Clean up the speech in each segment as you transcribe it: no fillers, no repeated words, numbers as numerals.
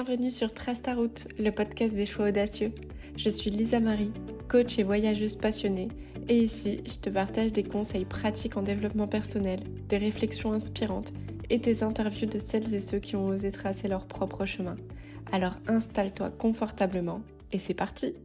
Bienvenue sur Trace ta route, le podcast des choix audacieux. Je suis Lisa Marie, coach et voyageuse passionnée, et ici, je te partage des conseils pratiques en développement personnel, des réflexions inspirantes et des interviews de celles et ceux qui ont osé tracer leur propre chemin. Alors installe-toi confortablement et c'est parti!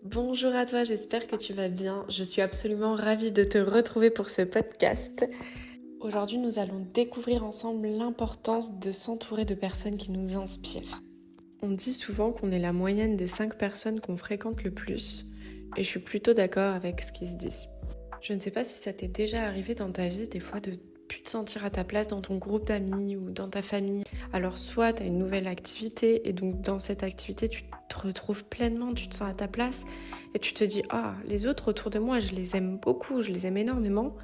Bonjour à toi, j'espère que tu vas bien. Je suis absolument ravie de te retrouver pour ce podcast. Aujourd'hui, nous allons découvrir ensemble l'importance de s'entourer de personnes qui nous inspirent. On dit souvent qu'on est la moyenne des 5 personnes qu'on fréquente le plus, et je suis plutôt d'accord avec ce qui se dit. Je ne sais pas si ça t'est déjà arrivé dans ta vie, des fois, de plus te sentir à ta place dans ton groupe d'amis ou dans ta famille. Alors soit tu as une nouvelle activité, et donc dans cette activité, tu te retrouves pleinement, tu te sens à ta place, et tu te dis « Ah, les autres autour de moi, je les aime beaucoup, je les aime énormément,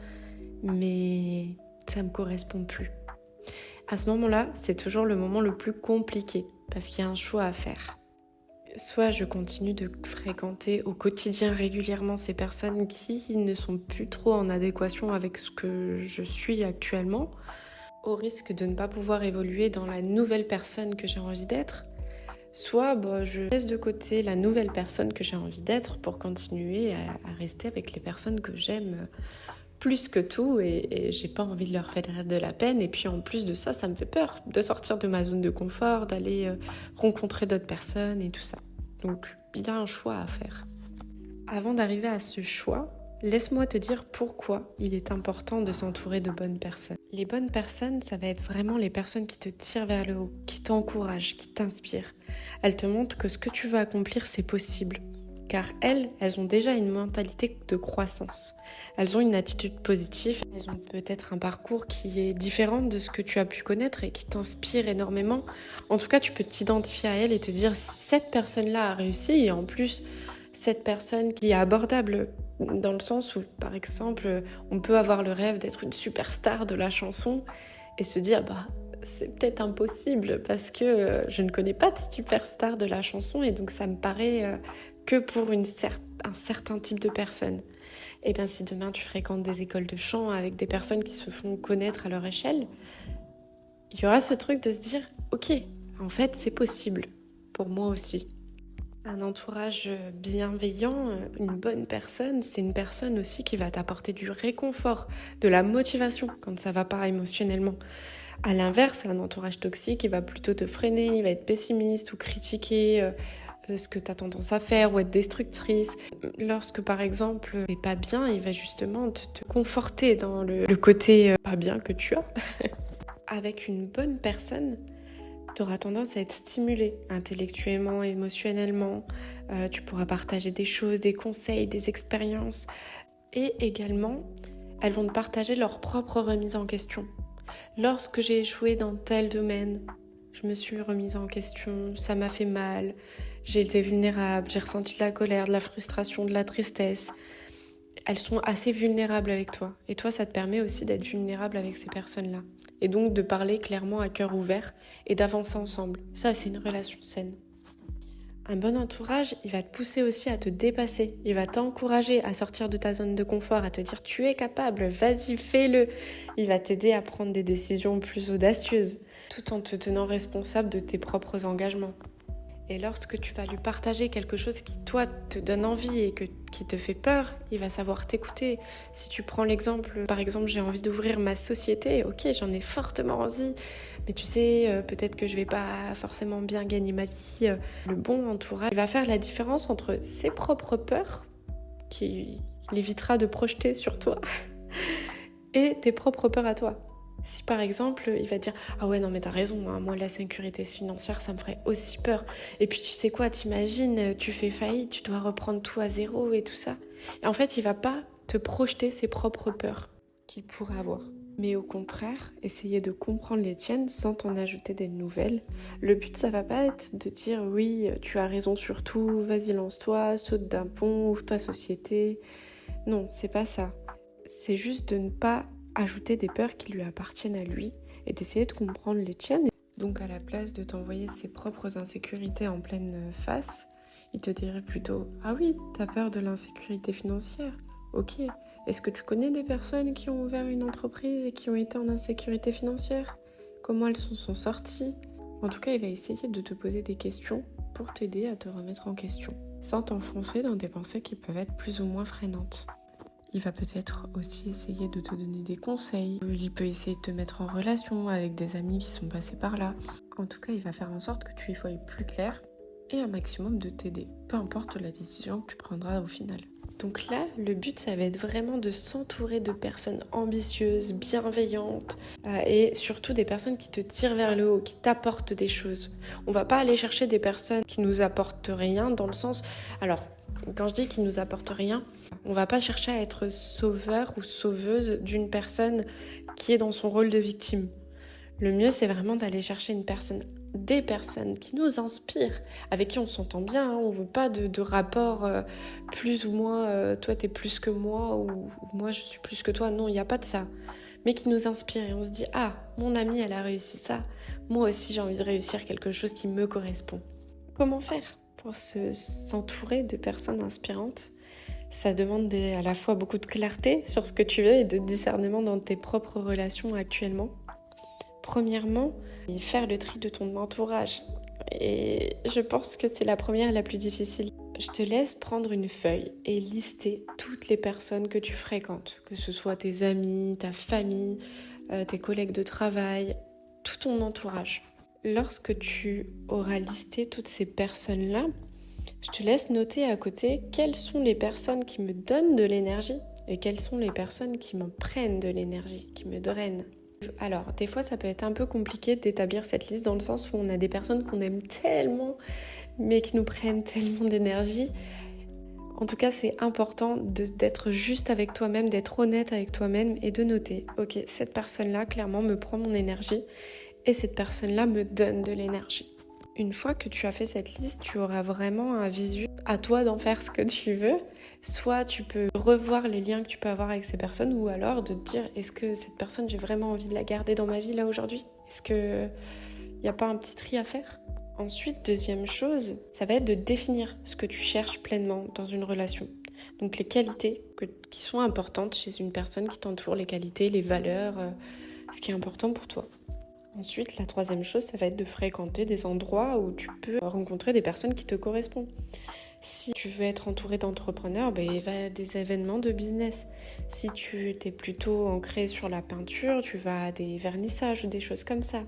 mais ça ne me correspond plus. » À ce moment-là, c'est toujours le moment le plus compliqué, parce qu'il y a un choix à faire. Soit je continue de fréquenter au quotidien régulièrement ces personnes qui ne sont plus trop en adéquation avec ce que je suis actuellement, au risque de ne pas pouvoir évoluer dans la nouvelle personne que j'ai envie d'être. Soit je laisse de côté la nouvelle personne que j'ai envie d'être pour continuer à rester avec les personnes que j'aime plus que tout et j'ai pas envie de leur faire de la peine. Et puis en plus de ça, ça me fait peur de sortir de ma zone de confort, d'aller rencontrer d'autres personnes et tout ça. Donc il y a un choix à faire. Avant d'arriver à ce choix, laisse-moi te dire pourquoi il est important de s'entourer de bonnes personnes. Les bonnes personnes, ça va être vraiment les personnes qui te tirent vers le haut, qui t'encouragent, qui t'inspirent. Elles te montrent que ce que tu veux accomplir, c'est possible. Car elles ont déjà une mentalité de croissance. Elles ont une attitude positive, elles ont peut-être un parcours qui est différent de ce que tu as pu connaître et qui t'inspire énormément. En tout cas, tu peux t'identifier à elles et te dire si cette personne-là a réussi, et en plus, cette personne qui est abordable dans le sens où, par exemple, on peut avoir le rêve d'être une superstar de la chanson et se dire c'est peut-être impossible parce que je ne connais pas de superstar de la chanson et donc ça me paraît que pour un certain type de personnes. Et bien si demain tu fréquentes des écoles de chant avec des personnes qui se font connaître à leur échelle, il y aura ce truc de se dire ok, en fait c'est possible pour moi aussi. Un entourage bienveillant, une bonne personne, c'est une personne aussi qui va t'apporter du réconfort, de la motivation quand ça va pas émotionnellement. À l'inverse, un entourage toxique, il va plutôt te freiner, il va être pessimiste ou critiquer ce que tu as tendance à faire ou être destructrice. Lorsque par exemple t'es pas bien, il va justement te conforter dans le côté pas bien que tu as. Avec une bonne personne, tu auras tendance à être stimulé intellectuellement, émotionnellement. Tu pourras partager des choses, des conseils, des expériences. Et également, elles vont te partager leur propre remise en question. Lorsque j'ai échoué dans tel domaine, je me suis remise en question, ça m'a fait mal, j'ai été vulnérable, j'ai ressenti de la colère, de la frustration, de la tristesse. Elles sont assez vulnérables avec toi. Et toi, ça te permet aussi d'être vulnérable avec ces personnes-là. Et donc de parler clairement à cœur ouvert et d'avancer ensemble. Ça, c'est une relation saine. Un bon entourage, il va te pousser aussi à te dépasser. Il va t'encourager à sortir de ta zone de confort, à te dire tu es capable, vas-y, fais-le. Il va t'aider à prendre des décisions plus audacieuses, tout en te tenant responsable de tes propres engagements. Et lorsque tu vas lui partager quelque chose qui, toi, te donne envie et qui te fait peur, il va savoir t'écouter. Si tu prends l'exemple, par exemple, j'ai envie d'ouvrir ma société, ok, j'en ai fortement envie, mais tu sais, peut-être que je vais pas forcément bien gagner ma vie. Le bon entourage, il va faire la différence entre ses propres peurs, qui l'évitera de projeter sur toi, et tes propres peurs à toi. Si par exemple, il va te dire « Ah ouais, non mais t'as raison, hein, moi la sécurité financière, ça me ferait aussi peur. Et puis tu sais quoi, t'imagines, tu fais faillite, tu dois reprendre tout à zéro et tout ça. » Et en fait, il va pas te projeter ses propres peurs qu'il pourrait avoir. Mais au contraire, essayer de comprendre les tiennes sans t'en ajouter des nouvelles. Le but, ça va pas être de dire « Oui, tu as raison sur tout, vas-y lance-toi, saute d'un pont, ouvre ta société. » Non, c'est pas ça. C'est juste de ne pas ajouter des peurs qui lui appartiennent à lui et d'essayer de comprendre les tiennes. Donc à la place de t'envoyer ses propres insécurités en pleine face, il te dirait plutôt « Ah oui, t'as peur de l'insécurité financière ? Ok, est-ce que tu connais des personnes qui ont ouvert une entreprise et qui ont été en insécurité financière ? Comment elles sont sorties ? En tout cas, il va essayer de te poser des questions pour t'aider à te remettre en question, sans t'enfoncer dans des pensées qui peuvent être plus ou moins freinantes. Il va peut-être aussi essayer de te donner des conseils. Il peut essayer de te mettre en relation avec des amis qui sont passés par là. En tout cas, il va faire en sorte que tu y voies plus clair et un maximum de t'aider, peu importe la décision que tu prendras au final. Donc là, le but, ça va être vraiment de s'entourer de personnes ambitieuses, bienveillantes et surtout des personnes qui te tirent vers le haut, qui t'apportent des choses. On va pas aller chercher des personnes qui nous apportent rien dans le sens... Alors, quand je dis qu'ils nous apportent rien, on va pas chercher à être sauveur ou sauveuse d'une personne qui est dans son rôle de victime. Le mieux, c'est vraiment d'aller chercher des personnes qui nous inspirent, avec qui on s'entend bien, hein. On veut pas de rapport plus ou moins toi t'es plus que moi ou moi je suis plus que toi. Non, il n'y a pas de ça. Mais qui nous inspire et on se dit ah, mon amie elle a réussi ça, moi aussi j'ai envie de réussir quelque chose qui me correspond. Comment faire pour s'entourer de personnes inspirantes? Ça demande à la fois beaucoup de clarté sur ce que tu veux et de discernement dans tes propres relations actuellement. Premièrement, faire le tri de ton entourage. Et je pense que c'est la première et la plus difficile. Je te laisse prendre une feuille et lister toutes les personnes que tu fréquentes, que ce soit tes amis, ta famille, tes collègues de travail, tout ton entourage. Lorsque tu auras listé toutes ces personnes-là, je te laisse noter à côté quelles sont les personnes qui me donnent de l'énergie et quelles sont les personnes qui m'en prennent de l'énergie, qui me drainent. Alors, des fois, ça peut être un peu compliqué d'établir cette liste dans le sens où on a des personnes qu'on aime tellement, mais qui nous prennent tellement d'énergie. En tout cas, c'est important d'être juste avec toi-même, d'être honnête avec toi-même et de noter, ok, cette personne-là, clairement, me prend mon énergie et cette personne-là me donne de l'énergie. Une fois que tu as fait cette liste, tu auras vraiment un visu. À toi d'en faire ce que tu veux. Soit tu peux revoir les liens que tu peux avoir avec ces personnes ou alors de te dire est-ce que cette personne, j'ai vraiment envie de la garder dans ma vie là aujourd'hui? Est-ce qu'il n'y a pas un petit tri à faire? Ensuite, deuxième chose, ça va être de définir ce que tu cherches pleinement dans une relation. Donc les qualités qui sont importantes chez une personne qui t'entoure, les qualités, les valeurs, ce qui est important pour toi. Ensuite, la troisième chose, ça va être de fréquenter des endroits où tu peux rencontrer des personnes qui te correspondent. Si tu veux être entouré d'entrepreneurs, il va à des événements de business. Si tu es plutôt ancré sur la peinture, tu vas à des vernissages ou des choses comme ça.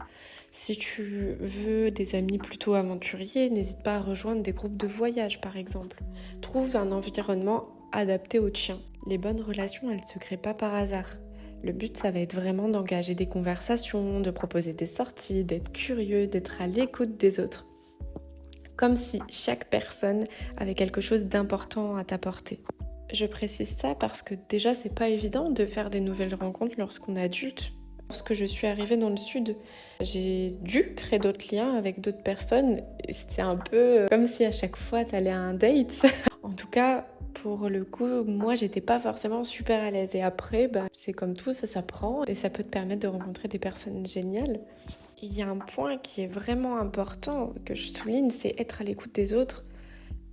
Si tu veux des amis plutôt aventuriers, n'hésite pas à rejoindre des groupes de voyage par exemple. Trouve un environnement adapté au tien. Les bonnes relations, elles ne se créent pas par hasard. Le but, ça va être vraiment d'engager des conversations, de proposer des sorties, d'être curieux, d'être à l'écoute des autres. Comme si chaque personne avait quelque chose d'important à t'apporter. Je précise ça parce que déjà, c'est pas évident de faire des nouvelles rencontres lorsqu'on est adulte. Lorsque je suis arrivée dans le sud, j'ai dû créer d'autres liens avec d'autres personnes. C'est un peu comme si à chaque fois, t'allais à un date. En tout cas, pour le coup, moi, j'étais pas forcément super à l'aise. Et après, c'est comme tout, ça s'apprend et ça peut te permettre de rencontrer des personnes géniales. Il y a un point qui est vraiment important que je souligne, c'est être à l'écoute des autres.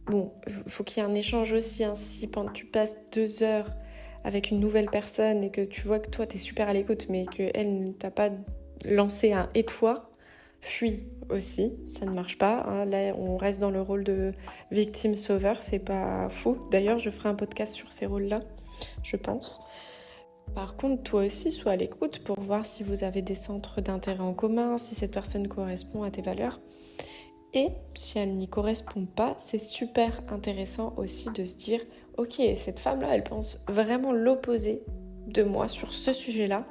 Bon, il faut qu'il y ait un échange aussi. Si pendant tu passes 2 heures avec une nouvelle personne et que tu vois que toi, t'es super à l'écoute, mais qu'elle ne t'a pas lancé un « et toi », fuis aussi, ça ne marche pas. Là, on reste dans le rôle de victime-sauveur, c'est pas fou. D'ailleurs, je ferai un podcast sur ces rôles-là, je pense. Par contre, toi aussi, sois à l'écoute pour voir si vous avez des centres d'intérêt en commun, si cette personne correspond à tes valeurs. Et si elle n'y correspond pas, c'est super intéressant aussi de se dire « Ok, cette femme-là, elle pense vraiment l'opposé de moi sur ce sujet-là.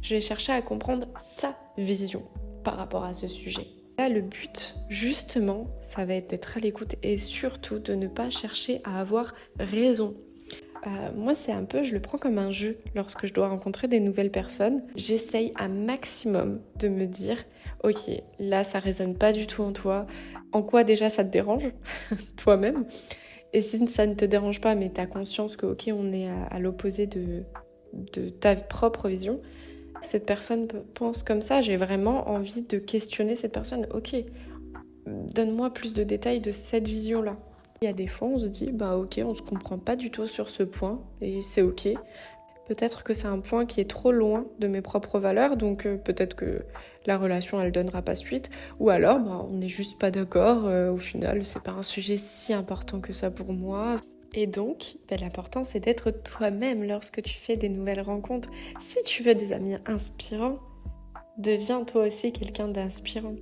Je vais chercher à comprendre sa vision par rapport à ce sujet. » Là, le but, justement, ça va être d'être à l'écoute et surtout de ne pas chercher à avoir raison. Moi, je le prends comme un jeu lorsque je dois rencontrer des nouvelles personnes. J'essaye un maximum de me dire « Ok, là, ça résonne pas du tout en toi. En quoi déjà ça te dérange toi-même ?» Et si ça ne te dérange pas, mais tu as conscience que ok, on est à l'opposé de ta propre vision, cette personne pense comme ça, j'ai vraiment envie de questionner cette personne. Ok, donne-moi plus de détails de cette vision-là. Il y a des fois, on se dit, ok, on se comprend pas du tout sur ce point, et c'est ok. Peut-être que c'est un point qui est trop loin de mes propres valeurs, donc peut-être que la relation elle donnera pas suite, ou alors on n'est juste pas d'accord, au final c'est pas un sujet si important que ça pour moi. Et donc, l'important c'est d'être toi-même lorsque tu fais des nouvelles rencontres. Si tu veux des amis inspirants, deviens toi aussi quelqu'un d'inspirant.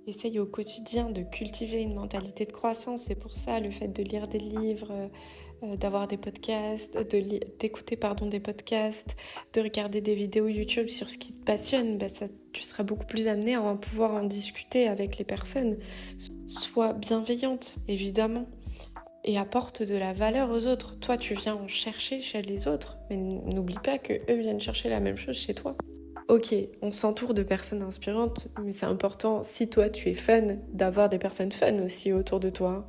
Essaye au quotidien de cultiver une mentalité de croissance. C'est pour ça le fait de lire des livres, d'avoir des podcasts, d'écouter des podcasts, de regarder des vidéos YouTube sur ce qui te passionne, tu seras beaucoup plus amené à pouvoir en discuter avec les personnes. Sois bienveillante, évidemment, et apporte de la valeur aux autres. Toi, tu viens en chercher chez les autres, mais n'oublie pas qu'eux viennent chercher la même chose chez toi. Ok, on s'entoure de personnes inspirantes, mais c'est important, si toi tu es fun, d'avoir des personnes fun aussi autour de toi.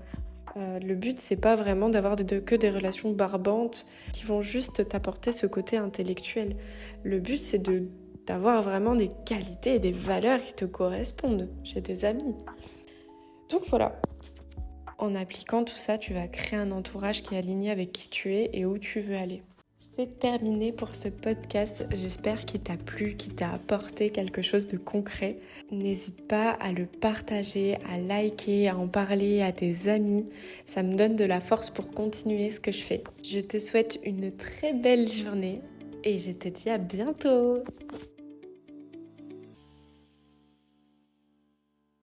Le but, c'est pas vraiment d'avoir que des relations barbantes qui vont juste t'apporter ce côté intellectuel. Le but, c'est d'avoir vraiment des qualités et des valeurs qui te correspondent chez tes amis. Donc voilà, en appliquant tout ça, tu vas créer un entourage qui est aligné avec qui tu es et où tu veux aller. C'est terminé pour ce podcast, j'espère qu'il t'a plu, qu'il t'a apporté quelque chose de concret. N'hésite pas à le partager, à liker, à en parler à tes amis, ça me donne de la force pour continuer ce que je fais. Je te souhaite une très belle journée et je te dis à bientôt.